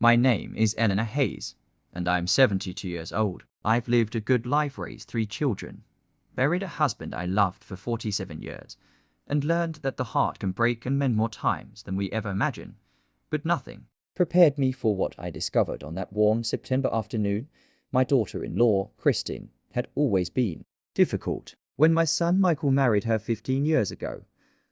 My name is Eleanor Hayes, and I'm 72 years old. I've lived a good life, raised 3 children, buried a husband I loved for 47 years, and learned that the heart can break and mend more times than we ever imagine. But nothing prepared me for what I discovered on that warm September afternoon. My daughter-in-law, Christine, had always been difficult. When my son Michael married her 15 years ago,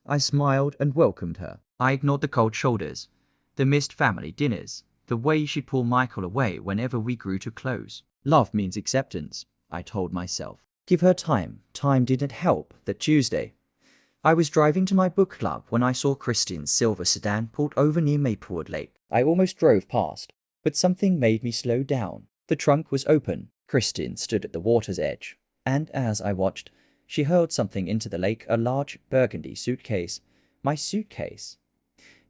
I smiled and welcomed her. I ignored the cold shoulders, the missed family dinners, the way she'd pull Michael away whenever we grew too close. Love means acceptance, I told myself. Give her time. Time didn't help that Tuesday. I was driving to my book club when I saw Christine's silver sedan pulled over near Maplewood Lake. I almost drove past, but something made me slow down. The trunk was open. Christine stood at the water's edge, and as I watched, she hurled something into the lake, a large burgundy suitcase. My suitcase.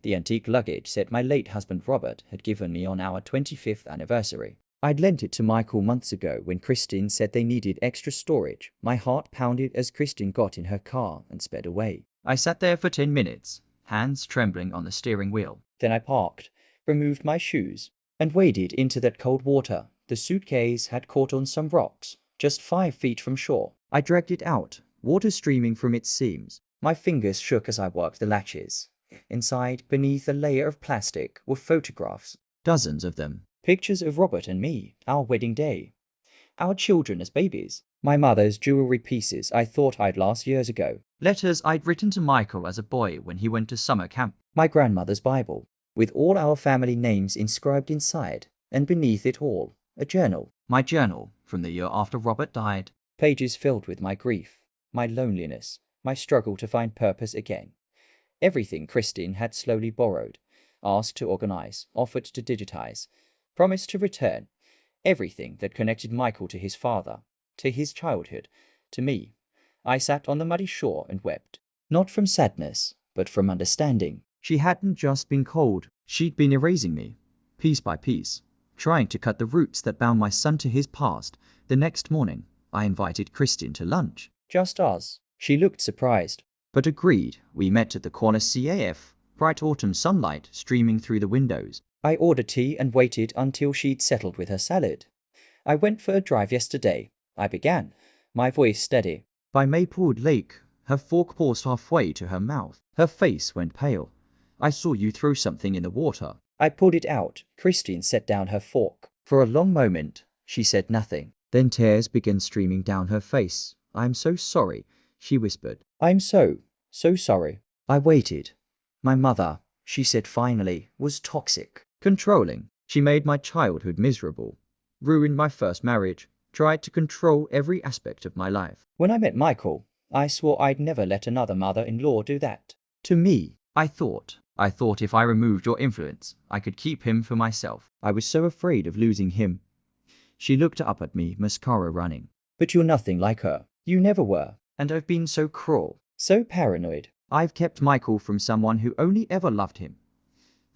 The antique luggage set my late husband Robert had given me on our 25th anniversary. I'd lent it to Michael months ago when Christine said they needed extra storage. My heart pounded as Christine got in her car and sped away. I sat there for 10 minutes, hands trembling on the steering wheel. Then I parked, removed my shoes, and waded into that cold water. The suitcase had caught on some rocks, just 5 feet from shore. I dragged it out, water streaming from its seams. My fingers shook as I worked the latches. Inside, beneath a layer of plastic, were photographs, dozens of them. Pictures of Robert and me, our wedding day, our children as babies, my mother's jewelry pieces I thought I'd lost years ago, letters I'd written to Michael as a boy when he went to summer camp, my grandmother's Bible, with all our family names inscribed inside, and beneath it all, a journal, my journal from the year after Robert died, pages filled with my grief, my loneliness, my struggle to find purpose again. Everything Christine had slowly borrowed, asked to organize, offered to digitize, promised to return. Everything that connected Michael to his father, to his childhood, to me. I sat on the muddy shore and wept. Not from sadness, but from understanding. She hadn't just been cold. She'd been erasing me, piece by piece, trying to cut the roots that bound my son to his past. The next morning, I invited Christine to lunch. Just us. She looked surprised, but agreed. We met at the corner CAF, bright autumn sunlight streaming through the windows. I ordered tea and waited until she'd settled with her salad. I went for a drive yesterday, I began, my voice steady. By Maplewood Lake, her fork paused halfway to her mouth. Her face went pale. I saw you throw something in the water. I pulled it out. Christine set down her fork. For a long moment, she said nothing. Then tears began streaming down her face. I'm so sorry, she whispered. I'm so sorry. I waited. My mother, she said finally, was toxic. Controlling. She made my childhood miserable, ruined my first marriage, tried to control every aspect of my life. When I met Michael, I swore I'd never let another mother-in-law do that. To me, I thought if I removed your influence, I could keep him for myself. I was so afraid of losing him. She looked up at me, mascara running. But you're nothing like her. You never were. And I've been so cruel, so paranoid. I've kept Michael from someone who only ever loved him.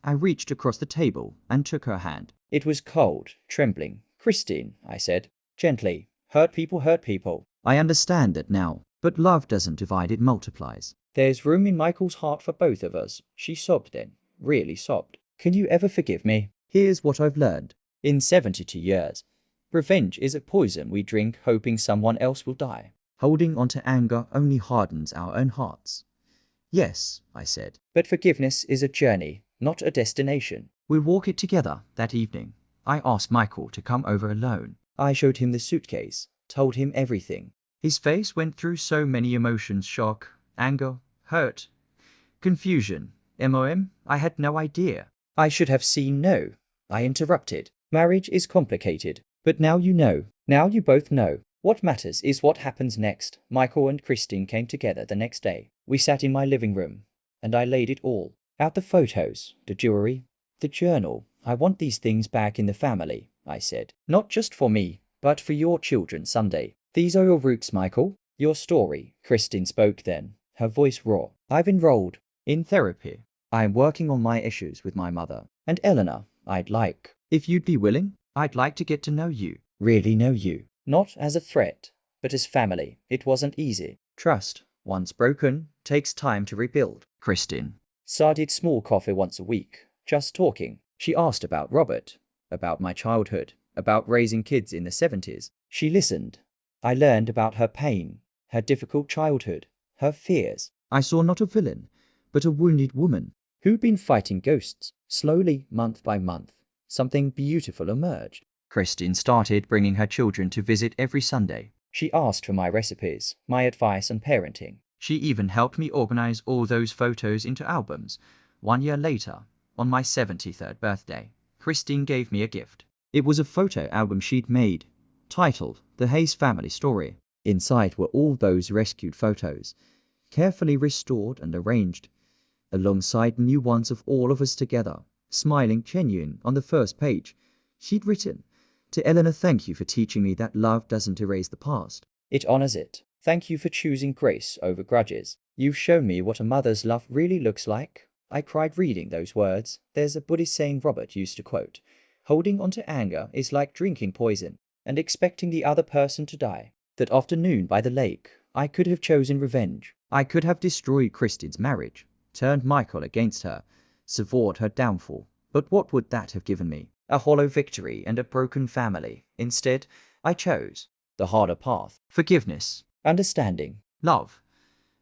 I reached across the table and took her hand. It was cold, trembling. Christine, I said, gently, hurt people hurt people. I understand that now, but love doesn't divide, it multiplies. There's room in Michael's heart for both of us. She sobbed then, really sobbed. Can you ever forgive me? Here's what I've learned. In 72 years, revenge is a poison we drink hoping someone else will die. Holding on to anger only hardens our own hearts. Yes, I said, but forgiveness is a journey, not a destination. We'll walk it together that evening. I asked Michael to come over alone. I showed him the suitcase, told him everything. His face went through so many emotions: shock, anger, hurt, confusion. I had no idea. I should have seen. No, I interrupted. Marriage is complicated, but now you know. Now you both know. What matters is what happens next. Michael and Christine came together the next day. We sat in my living room, and I laid it all out: the photos, the jewelry, the journal. I want these things back in the family, I said. Not just for me, but for your children someday. These are your roots, Michael. Your story. Christine spoke then, her voice raw. I've enrolled in therapy. I'm working on my issues with my mother. And Eleanor, if you'd be willing, I'd like to get to know you. Really know you. Not as a threat, but as family. It wasn't easy. Trust, once broken, takes time to rebuild. Christine started small coffee once a week, just talking. She asked about Robert, about my childhood, about raising kids in the 70s. She listened. I learned about her pain, her difficult childhood, her fears. I saw not a villain, but a wounded woman who'd been fighting ghosts. Slowly, month by month, something beautiful emerged. Christine started bringing her children to visit every Sunday. She asked for my recipes, my advice on parenting. She even helped me organize all those photos into albums. 1 year later, on my 73rd birthday, Christine gave me a gift. It was a photo album she'd made, titled The Hayes Family Story. Inside were all those rescued photos, carefully restored and arranged, alongside new ones of all of us together, smiling genuine. On the first page, she'd written, "To Eleanor, thank you for teaching me that love doesn't erase the past. It honors it. Thank you for choosing grace over grudges. You've shown me what a mother's love really looks like." I cried reading those words. There's a Buddhist saying Robert used to quote, "Holding on to anger is like drinking poison and expecting the other person to die." That afternoon by the lake, I could have chosen revenge. I could have destroyed Christine's marriage, turned Michael against her, severed her downfall. But what would that have given me? A hollow victory and a broken family. Instead, I chose the harder path. Forgiveness, understanding, love.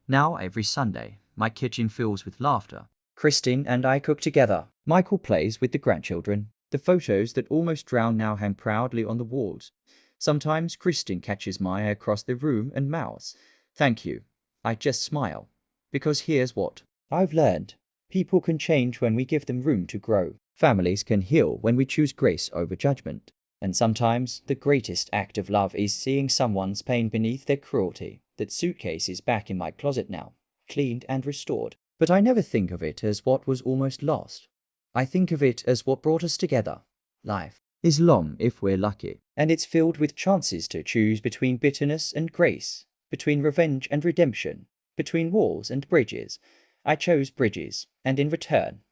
Now every Sunday, my kitchen fills with laughter. Christine and I cook together. Michael plays with the grandchildren. The photos that almost drown now hang proudly on the walls. Sometimes Christine catches my eye across the room and mouths, "Thank you." I just smile. Because here's what I've learned. People can change when we give them room to grow. Families can heal when we choose grace over judgment. And sometimes the greatest act of love is seeing someone's pain beneath their cruelty. That Suitcase is back in my closet now, cleaned and restored. But I never think of it as what was almost lost. I think of it as what brought us together. Life is long if we're lucky, and it's filled with chances to choose between bitterness and grace, between revenge and redemption, between walls and bridges. I chose bridges, and in return,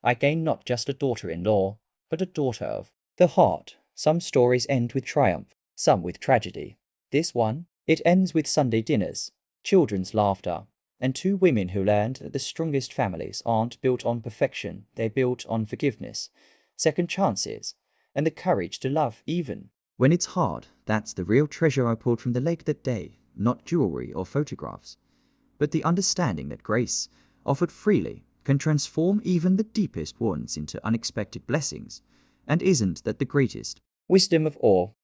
I gained not just a daughter-in-law, but a daughter of the heart. Some stories end with triumph, some with tragedy. This one, it ends with Sunday dinners, children's laughter, and two women who learned that the strongest families aren't built on perfection, they're built on forgiveness, second chances, and the courage to love even when it's hard. That's the real treasure I pulled from the lake that day, not jewelry or photographs, but the understanding that grace, offered freely, can transform even the deepest wounds into unexpected blessings. And isn't that the greatest wisdom of all?